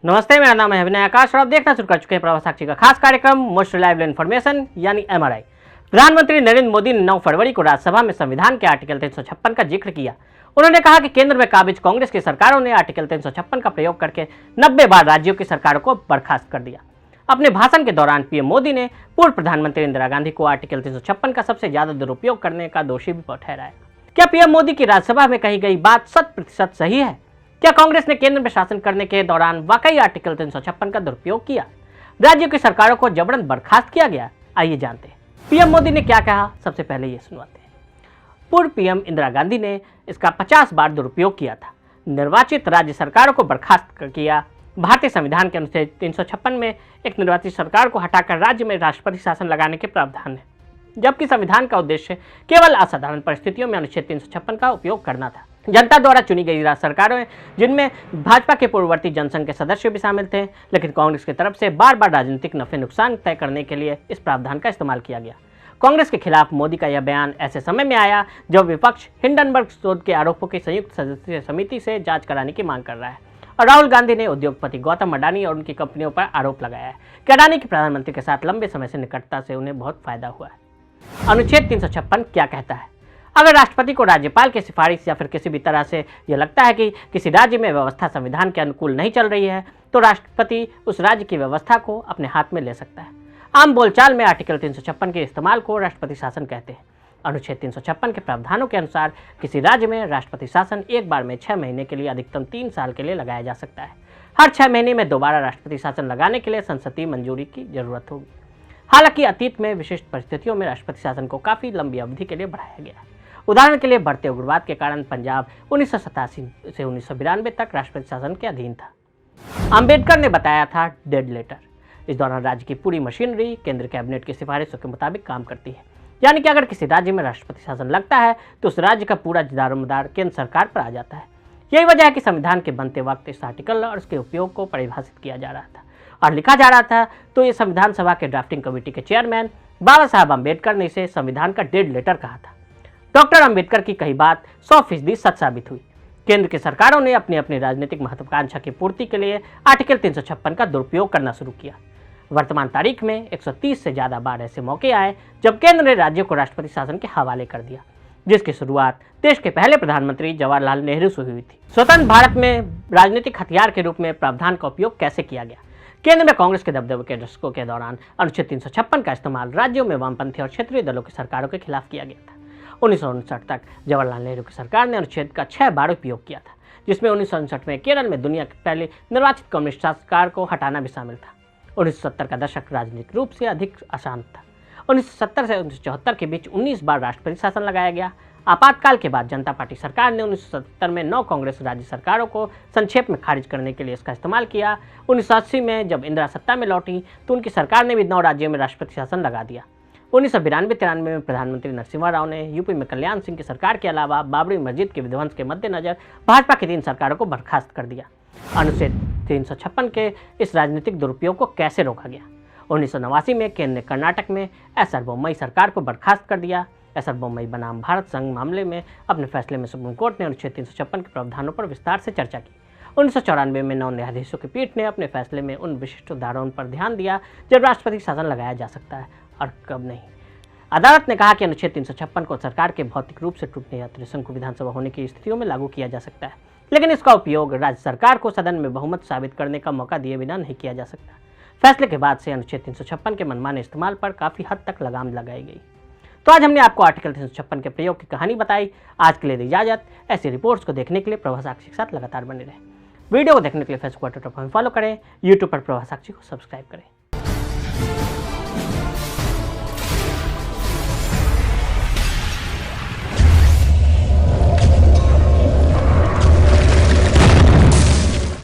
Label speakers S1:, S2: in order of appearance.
S1: नमस्ते, मेरा नाम है अभिनय आकाश और आप देखना शुरू कर चुके हैं प्रभात साक्षी का खास कार्यक्रम मोस्ट रिलायबल इन्फॉर्मेशन यानी एमआरआई। प्रधानमंत्री नरेंद्र मोदी ने 9 फरवरी को राज्यसभा में संविधान के आर्टिकल 356 का जिक्र किया। उन्होंने कहा कि केंद्र में काबिज कांग्रेस की सरकारों ने आर्टिकल 356 का प्रयोग करके 90 बार राज्यों की सरकारों को बर्खास्त कर दिया। अपने भाषण के दौरान पीएम मोदी ने पूर्व प्रधानमंत्री इंदिरा गांधी को आर्टिकल 356 का सबसे ज्यादा दुरुपयोग करने का दोषी भी ठहराया। क्या पीएम मोदी की राज्यसभा में कही गई बात 100% सही है? क्या कांग्रेस ने केंद्र में शासन करने के दौरान वाकई आर्टिकल 356 का दुरुपयोग किया? राज्यों की सरकारों को जबरन बर्खास्त किया गया? आइए जानते हैं पीएम मोदी ने क्या कहा। सबसे पहले ये सुनवाते हैं। पूर्व पीएम इंदिरा गांधी ने इसका 50 बार दुरुपयोग किया था। निर्वाचित राज्य सरकारों को बर्खास्त किया। भारतीय संविधान के अनुच्छेद 356 में एक निर्वाचित सरकार को हटाकर राज्य में राष्ट्रपति शासन लगाने के प्रावधान है, जबकि संविधान का उद्देश्य केवल असाधारण परिस्थितियों में अनुच्छेद 356 का उपयोग करना था। जनता द्वारा चुनी गई राज्य सरकारें, जिनमें भाजपा के पूर्ववर्ती जनसंघ के सदस्य भी शामिल थे, लेकिन कांग्रेस की तरफ से बार बार राजनीतिक नफे नुकसान तय करने के लिए इस प्रावधान का इस्तेमाल किया गया। कांग्रेस के खिलाफ मोदी का यह बयान ऐसे समय में आया जब विपक्ष हिंडनबर्ग शोध के आरोपों की संयुक्त सदस्य समिति से जांच कराने की मांग कर रहा है और राहुल गांधी ने उद्योगपति गौतम अडानी और उनकी कंपनियों पर आरोप लगाया है कि अडानी की प्रधानमंत्री के साथ लंबे समय से निकटता से उन्हें बहुत फायदा हुआ है। अनुच्छेद 356 क्या कहता है? अगर राष्ट्रपति को राज्यपाल की सिफारिश या फिर किसी भी तरह से यह लगता है कि किसी राज्य में व्यवस्था संविधान के अनुकूल नहीं चल रही है, तो राष्ट्रपति उस राज्य की व्यवस्था को अपने हाथ में ले सकता है। आम बोलचाल में आर्टिकल 356 के इस्तेमाल को राष्ट्रपति शासन कहते हैं। अनुच्छेद 356 के प्रावधानों के अनुसार किसी राज्य में राष्ट्रपति शासन एक बार में 6 महीने के लिए अधिकतम 3 साल के लिए लगाया जा सकता है। हर 6 महीने में दोबारा राष्ट्रपति शासन लगाने के लिए संसदीय मंजूरी की जरूरत होगी। हालांकि अतीत में विशिष्ट परिस्थितियों में राष्ट्रपति शासन को काफी लंबी अवधि के लिए बढ़ाया गया है। उदाहरण के लिए बढ़ते उग्रवाद के कारण पंजाब 1987 से 1992 तक राष्ट्रपति शासन के अधीन था। अंबेडकर ने बताया था डेड लेटर। इस दौरान राज्य की पूरी मशीनरी केंद्र कैबिनेट की सिफारिशों के मुताबिक काम करती है, यानी कि अगर किसी राज्य में राष्ट्रपति शासन लगता है तो उस राज्य का पूरा दारोमदार केंद्र सरकार पर आ जाता है। यही वजह है कि संविधान के बनते वक्त इस आर्टिकल और उसके उपयोग को परिभाषित किया जा रहा था और लिखा जा रहा था, तो ये संविधान सभा के ड्राफ्टिंग कमेटी के चेयरमैन बाबा साहब अम्बेडकर ने इसे संविधान का डेड लेटर कहा था। डॉक्टर अंबेडकर की कही बात 100% सच साबित हुई। केंद्र की सरकारों ने अपनी अपनी राजनीतिक महत्वाकांक्षा की पूर्ति के लिए आर्टिकल 356 का दुरुपयोग करना शुरू किया। वर्तमान तारीख में 130 से ज्यादा बार ऐसे मौके आए जब केंद्र ने राज्यों को राष्ट्रपति शासन के हवाले कर दिया, जिसकी शुरुआत देश के पहले प्रधानमंत्री जवाहरलाल नेहरू से हुई थी। स्वतंत्र भारत में राजनीतिक हथियार के रूप में प्रावधान का उपयोग कैसे किया गया? केंद्र में कांग्रेस के दबदबे के दशकों के दौरान अनुच्छेद 356 का इस्तेमाल राज्यों में वामपंथी और क्षेत्रीय दलों की सरकारों के खिलाफ किया गया था। 1959 तक जवाहरलाल नेहरू की सरकार ने अनुच्छेद का 6 बार उपयोग किया था, जिसमें 1959 में केरल में दुनिया की पहली निर्वाचित कम्युनिस्ट सरकार को हटाना भी शामिल था। 1970 का दशक राजनीतिक रूप से अधिक अशांत था। 1970 से 1974 के बीच 19 बार राष्ट्रपति शासन लगाया गया। आपातकाल के बाद जनता पार्टी सरकार ने 1977 में 9 कांग्रेस राज्य सरकारों को संक्षेप में खारिज करने के लिए इसका इस्तेमाल किया। 1980 में जब इंदिरा सत्ता में लौटी तो उनकी सरकार ने भी 9 राज्यों में राष्ट्रपति शासन लगा दिया। 1992-93 में प्रधानमंत्री नरसिम्हा राव ने यूपी में कल्याण सिंह की सरकार के अलावा बाबरी मस्जिद के विध्वंस के मद्देनजर भाजपा की 3 सरकारों को बर्खास्त कर दिया। अनुच्छेद 356 के इस राजनीतिक दुरुपयोग को कैसे रोका गया? 1989 में केंद्र ने कर्नाटक में एस आर बोम्मई सरकार को बर्खास्त कर दिया। एस आर बोम्मई बनाम भारत संघ मामले में अपने फैसले में सुप्रीम कोर्ट ने अनुच्छेद 356 के प्रावधानों पर विस्तार से चर्चा की। 1994 में 9 न्यायाधीशों की पीठ ने अपने फैसले में उन विशिष्ट उदाहरणों पर ध्यान दिया जब राष्ट्रपति शासन लगाया जा सकता है और कब नहीं। अदालत ने कहा कि अनुच्छेद 356 को सरकार के भौतिक रूप से टूटने या त्रिशंकु विधानसभा होने की स्थितियों में लागू किया जा सकता है, लेकिन इसका उपयोग राज्य सरकार को सदन में बहुमत साबित करने का मौका दिए बिना नहीं किया जा सकता। फैसले के बाद से अनुच्छेद 356 के मनमाने इस्तेमाल पर काफी हद तक लगाम लगाई गई। तो आज हमने आपको आर्टिकल 356 के प्रयोग की कहानी बताई। आज के लिए इजाजत। ऐसी रिपोर्ट्स को देखने के लिए प्रभात साक्षी के साथ लगातार बने रहें। वीडियो को देखने के लिए फेसबुक और ट्विटर पर फॉलो करें। यूट्यूब पर प्रभात साक्षी को सब्सक्राइब करें।